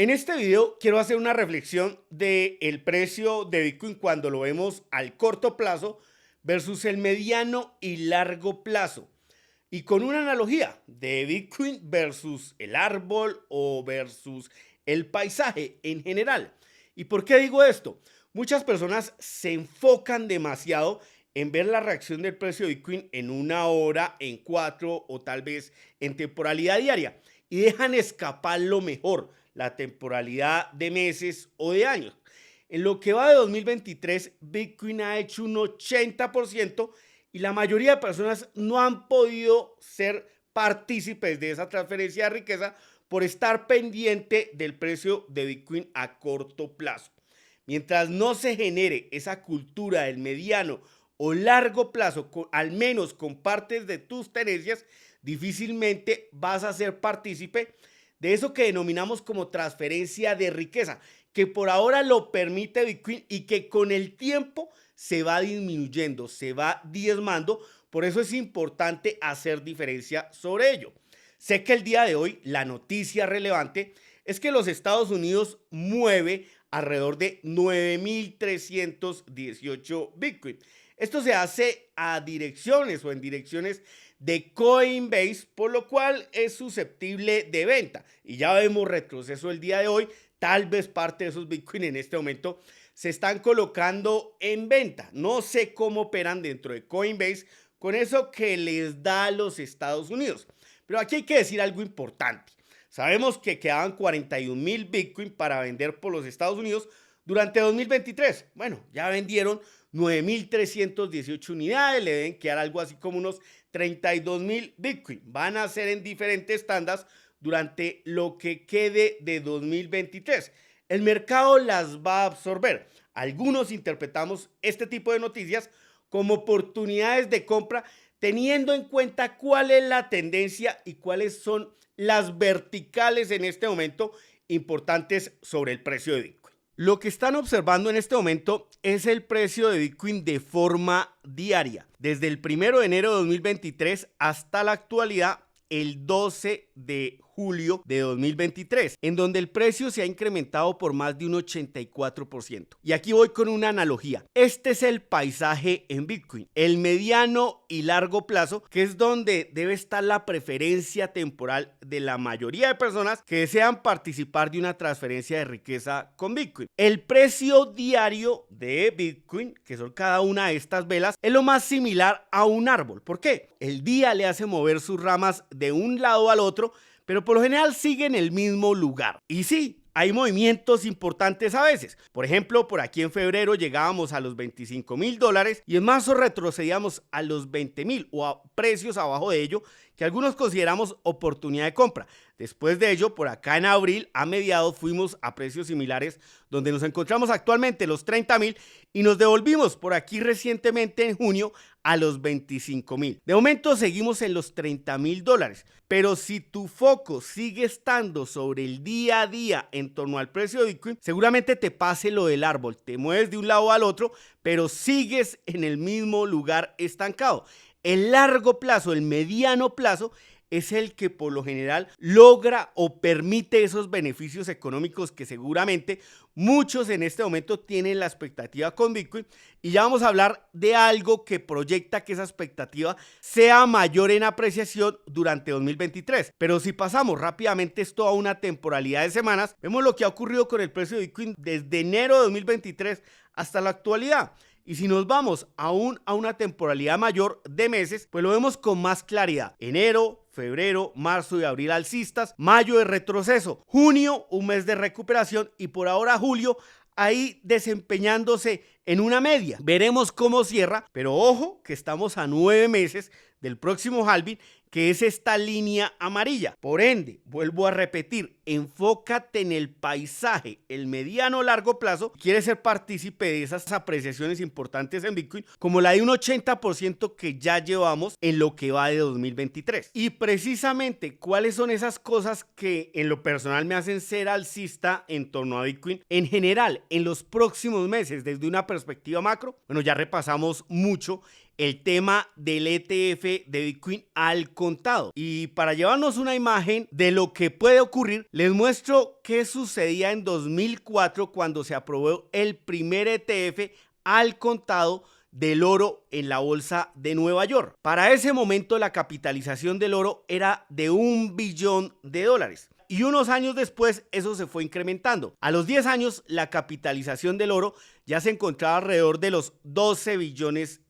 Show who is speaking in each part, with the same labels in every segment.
Speaker 1: En este video quiero hacer una reflexión del precio de Bitcoin cuando lo vemos al corto plazo versus el mediano y largo plazo. Y con una analogía de Bitcoin versus el árbol o versus el paisaje en general. ¿Y por qué digo esto? Muchas personas se enfocan demasiado en ver la reacción del precio de Bitcoin en una hora, en 4 o tal vez en temporalidad diaria y dejan escapar lo mejor, la temporalidad de meses o de años. En lo que va de 2023, Bitcoin ha hecho un 80% y la mayoría de personas no han podido ser partícipes de esa transferencia de riqueza por estar pendiente del precio de Bitcoin a corto plazo. Mientras no se genere esa cultura del mediano o largo plazo, al menos con partes de tus tenencias, difícilmente vas a ser partícipe de eso que denominamos como transferencia de riqueza, que por ahora lo permite Bitcoin y que con el tiempo se va disminuyendo, se va diezmando. Por eso es importante hacer diferencia sobre ello. Sé que el día de hoy la noticia relevante es que los Estados Unidos mueve alrededor de 9.318 Bitcoin. Esto se hace a direcciones o en direcciones de Coinbase, por lo cual es susceptible de venta. Y ya vemos retroceso el día de hoy. Tal vez parte de esos Bitcoin en este momento se están colocando en venta. No sé cómo operan dentro de Coinbase con eso que les da a los Estados Unidos. Pero aquí hay que decir algo importante. Sabemos que quedaban 41,000 Bitcoin para vender por los Estados Unidos durante 2023. Bueno, ya vendieron 9.318 unidades, le deben quedar algo así como unos 32,000 Bitcoin. Van a ser en diferentes tandas durante lo que quede de 2023. El mercado las va a absorber. Algunos interpretamos este tipo de noticias como oportunidades de compra, teniendo en cuenta cuál es la tendencia y cuáles son las verticales en este momento importantes sobre el precio de Bitcoin. Lo que están observando en este momento es el precio de Bitcoin de forma diaria. Desde el 1 de enero de 2023 hasta la actualidad, el 12 de julio de 2023, en donde el precio se ha incrementado por más de un 84%. Y aquí voy con una analogía. Este es el paisaje en Bitcoin, el mediano y largo plazo, que es donde debe estar la preferencia temporal de la mayoría de personas que desean participar de una transferencia de riqueza con Bitcoin. El precio diario de Bitcoin, que son cada una de estas velas, es lo más similar a un árbol. ¿Por qué? El día le hace mover sus ramas de un lado al otro, pero por lo general sigue en el mismo lugar. Y sí, hay movimientos importantes a veces. Por ejemplo, por aquí en febrero llegábamos a los $25,000 y en marzo retrocedíamos a los 20,000 o a precios abajo de ello que algunos consideramos oportunidad de compra. Después de ello, por acá en abril, a mediados, fuimos a precios similares donde nos encontramos actualmente los 30,000 y nos devolvimos por aquí recientemente en junio a los 25,000. De momento seguimos en los $30,000, pero si tu foco sigue estando sobre el día a día en torno al precio de Bitcoin, seguramente te pase lo del árbol, te mueves de un lado al otro, pero sigues en el mismo lugar estancado. El largo plazo, el mediano plazo, es el que por lo general logra o permite esos beneficios económicos que seguramente muchos en este momento tienen la expectativa con Bitcoin, y ya vamos a hablar de algo que proyecta que esa expectativa sea mayor en apreciación durante 2023. Pero si pasamos rápidamente esto a una temporalidad de semanas, vemos lo que ha ocurrido con el precio de Bitcoin desde enero de 2023 hasta la actualidad. Y si nos vamos aún a una temporalidad mayor de meses, pues lo vemos con más claridad. Enero, febrero, marzo y abril alcistas, mayo de retroceso, junio un mes de recuperación y por ahora julio ahí desempeñándose en una media. Veremos cómo cierra, pero ojo que estamos a 9 meses del próximo halving, que es esta línea amarilla. Por ende, vuelvo a repetir, enfócate en el paisaje, el mediano largo plazo. Quieres ser partícipe de esas apreciaciones importantes en Bitcoin, como la de un 80% que ya llevamos en lo que va de 2023. Y precisamente, ¿cuáles son esas cosas que en lo personal me hacen ser alcista en torno a Bitcoin en general en los próximos meses desde una perspectiva macro? Bueno, ya repasamos mucho el tema del ETF de Bitcoin al contado. Y para llevarnos una imagen de lo que puede ocurrir, les muestro qué sucedía en 2004 cuando se aprobó el primer ETF al contado del oro en la bolsa de Nueva York. Para ese momento la capitalización del oro era de $1 billón. Y unos años después eso se fue incrementando. A los 10 años la capitalización del oro ya se encontraba alrededor de los $12 billones.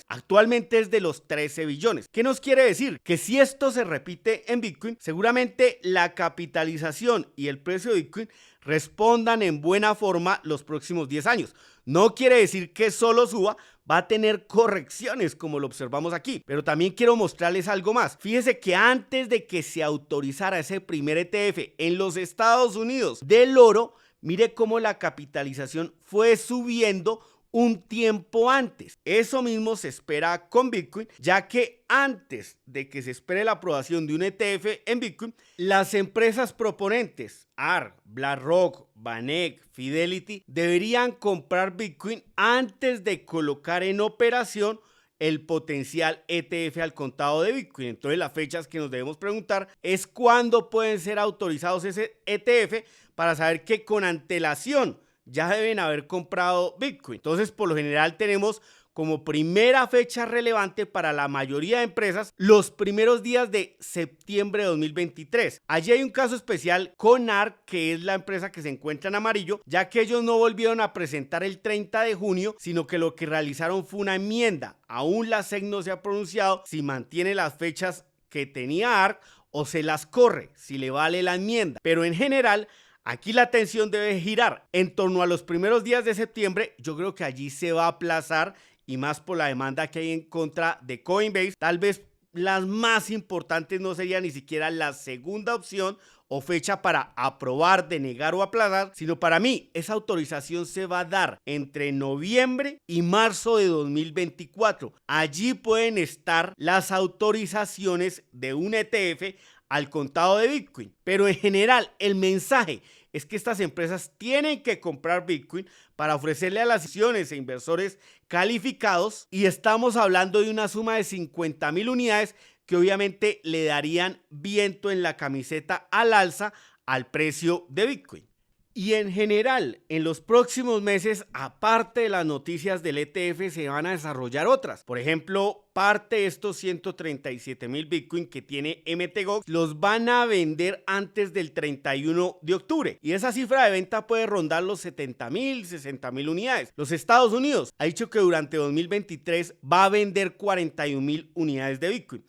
Speaker 1: Actualmente es de los 13 billones. ¿Qué nos quiere decir? Que si esto se repite en Bitcoin, seguramente la capitalización y el precio de Bitcoin respondan en buena forma los próximos 10 años. No quiere decir que solo suba, va a tener correcciones como lo observamos aquí, pero también quiero mostrarles algo más. Fíjese que antes de que se autorizara ese primer ETF en los Estados Unidos del oro, mire cómo la capitalización fue subiendo un tiempo antes. Eso mismo se espera con Bitcoin, ya que antes de que se espere la aprobación de un ETF en Bitcoin, las empresas proponentes ARK, BlackRock, VanEck, Fidelity deberían comprar Bitcoin antes de colocar en operación el potencial ETF al contado de Bitcoin. Entonces las fechas que nos debemos preguntar es cuándo pueden ser autorizados ese ETF para saber que con antelación ya deben haber comprado Bitcoin. Entonces, por lo general tenemos como primera fecha relevante para la mayoría de empresas los primeros días de septiembre de 2023. Allí hay un caso especial con ARK, que es la empresa que se encuentra en amarillo, ya que ellos no volvieron a presentar el 30 de junio, sino que lo que realizaron fue una enmienda. Aún la SEC no se ha pronunciado si mantiene las fechas que tenía ARK o se las corre, si le vale la enmienda. Pero en general, aquí la atención debe girar en torno a los primeros días de septiembre. Yo creo que allí se va a aplazar, y más por la demanda que hay en contra de Coinbase. Tal vez las más importantes no sería ni siquiera la segunda opción o fecha para aprobar, denegar o aplazar, sino para mí esa autorización se va a dar entre noviembre y marzo de 2024. Allí pueden estar las autorizaciones de un ETF al contado de Bitcoin. Pero en general el mensaje es que estas empresas tienen que comprar Bitcoin para ofrecerle a las acciones e inversores calificados, y estamos hablando de una suma de 50,000 unidades que obviamente le darían viento en la camiseta al alza al precio de Bitcoin. Y en general, en los próximos meses, aparte de las noticias del ETF, se van a desarrollar otras. Por ejemplo, parte de estos 137,000 Bitcoin que tiene Mt. Gox los van a vender antes del 31 de octubre. Y esa cifra de venta puede rondar los 70,000, 60,000 unidades. Los Estados Unidos ha dicho que durante 2023 va a vender 41,000 unidades de Bitcoin.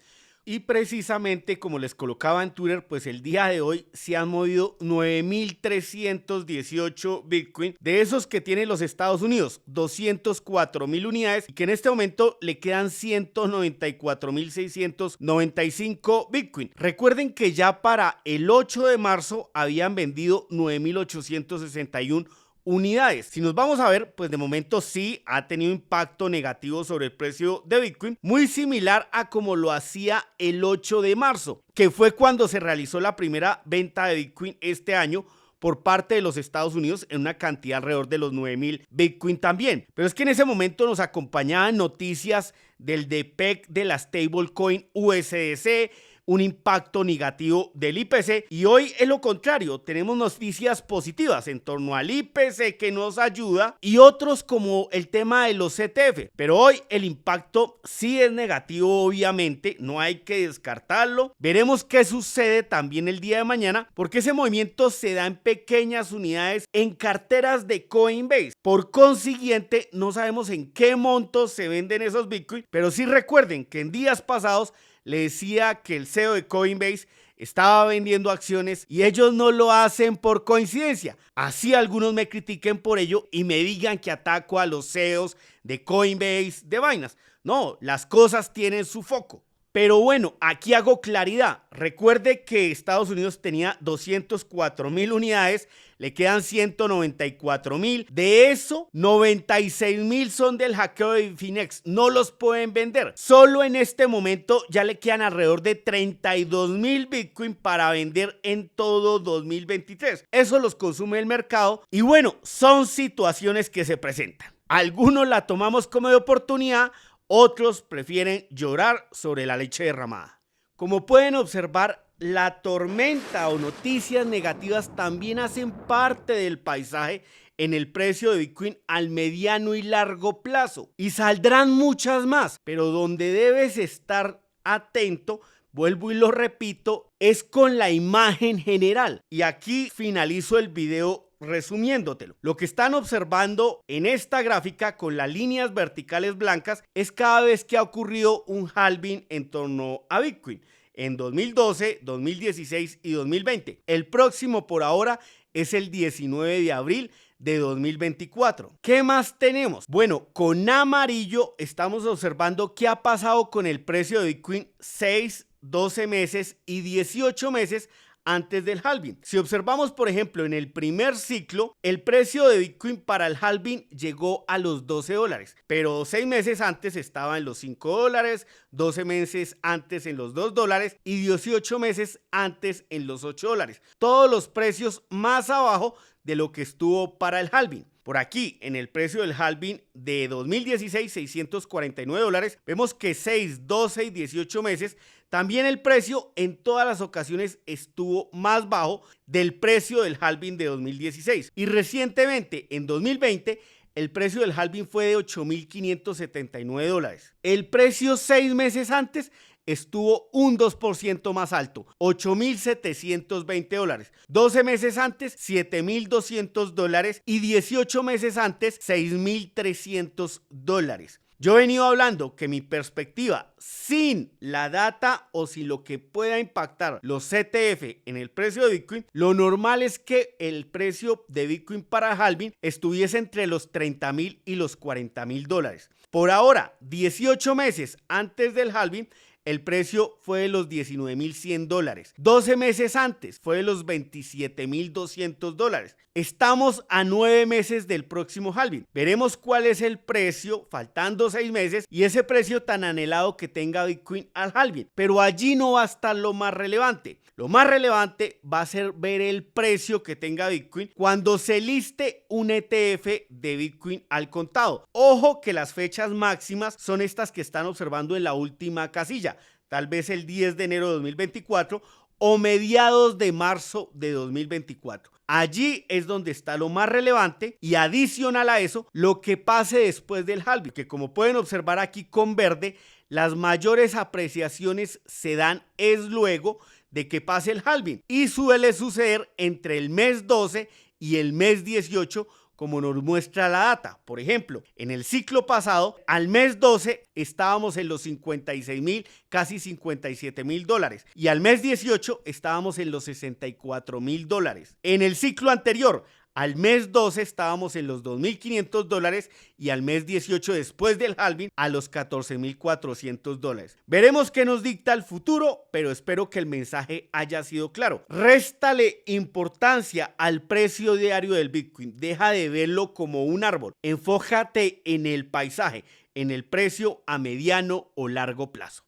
Speaker 1: Y precisamente como les colocaba en Twitter, pues el día de hoy se han movido 9,318 Bitcoin de esos que tienen los Estados Unidos, 204,000 unidades, y que en este momento le quedan 194,695 Bitcoin. Recuerden que ya para el 8 de marzo habían vendido 9,861 unidades. Si nos vamos a ver, pues de momento sí ha tenido impacto negativo sobre el precio de Bitcoin, muy similar a como lo hacía el 8 de marzo, que fue cuando se realizó la primera venta de Bitcoin este año por parte de los Estados Unidos en una cantidad alrededor de los 9,000 Bitcoin también. Pero es que en ese momento nos acompañaban noticias del DPEG de la stablecoin USDC, un impacto negativo del IPC, y hoy es lo contrario, tenemos noticias positivas en torno al IPC que nos ayuda y otros como el tema de los ETF, pero hoy el impacto sí es negativo, obviamente, no hay que descartarlo. Veremos qué sucede también el día de mañana, porque ese movimiento se da en pequeñas unidades en carteras de Coinbase. Por consiguiente, no sabemos en qué montos se venden esos Bitcoin, pero sí recuerden que en días pasados le decía que el CEO de Coinbase estaba vendiendo acciones y ellos no lo hacen por coincidencia. Así algunos me critiquen por ello y me digan que ataco a los CEOs de Coinbase, de Binance. No, las cosas tienen su foco. Pero bueno, aquí hago claridad. Recuerde que Estados Unidos tenía 204,000 unidades, le quedan 194,000. De eso, 96,000 son del hackeo de Bitfinex. No los pueden vender. Solo en este momento ya le quedan alrededor de 32,000 Bitcoin para vender en todo 2023. Eso los consume el mercado y bueno, son situaciones que se presentan. Algunos la tomamos como de oportunidad, Otros prefieren llorar sobre la leche derramada. Como pueden observar, la tormenta o noticias negativas también hacen parte del paisaje en el precio de Bitcoin al mediano y largo plazo. Y saldrán muchas más, pero donde debes estar atento, vuelvo y lo repito, es con la imagen general. Y aquí finalizo el video resumiéndotelo. Lo que están observando en esta gráfica con las líneas verticales blancas es cada vez que ha ocurrido un halving en torno a Bitcoin. En 2012, 2016 y 2020. El próximo por ahora es el 19 de abril de 2024. ¿Qué más tenemos? Bueno, con amarillo estamos observando qué ha pasado con el precio de Bitcoin 6, 12 meses y 18 meses antes del halving. Si observamos, por ejemplo, en el primer ciclo, el precio de Bitcoin para el halving llegó a los $12, pero 6 meses antes estaba en los $5, 12 meses antes en los $2 y 18 meses antes en los $8. Todos los precios más abajo de lo que estuvo para el halving. Por aquí, en el precio del halving de 2016, $649, vemos que 6, 12 y 18 meses, también el precio en todas las ocasiones estuvo más bajo del precio del halving de 2016. Y recientemente, en 2020, el precio del halving fue de $8.579. El precio 6 meses antes estuvo un 2% más alto, $8.720. 12 meses antes, $7.200 y 18 meses antes, $6.300. Yo he venido hablando que mi perspectiva sin la data o sin lo que pueda impactar los ETF en el precio de Bitcoin, lo normal es que el precio de Bitcoin para halving estuviese entre los $30.000 y los $40.000. Por ahora, 18 meses antes del halving, el precio fue de los $19.100. 12 meses antes fue de los $27.200. Estamos a 9 meses del próximo halving. Veremos cuál es el precio faltando 6 meses y ese precio tan anhelado que tenga Bitcoin al halving. Pero allí no va a estar lo más relevante. Lo más relevante va a ser ver el precio que tenga Bitcoin cuando se liste un ETF de Bitcoin al contado. Ojo que las fechas máximas son estas que están observando en la última casilla, tal vez el 10 de enero de 2024 o mediados de marzo de 2024. Allí es donde está lo más relevante y adicional a eso, lo que pase después del halving, que como pueden observar aquí con verde, las mayores apreciaciones se dan es luego de que pase el halving y suele suceder entre el mes 12 y el mes 18, como nos muestra la data. Por ejemplo, en el ciclo pasado, al mes 12 estábamos en los $56.000, casi $57.000 y al mes 18 estábamos en los $64.000. En el ciclo anterior, al mes 12 estábamos en los $2.500 y al mes 18 después del halving a los $14.400. Veremos qué nos dicta el futuro, pero espero que el mensaje haya sido claro. Réstale importancia al precio diario del Bitcoin. Deja de verlo como un árbol. Enfócate en el paisaje, en el precio a mediano o largo plazo.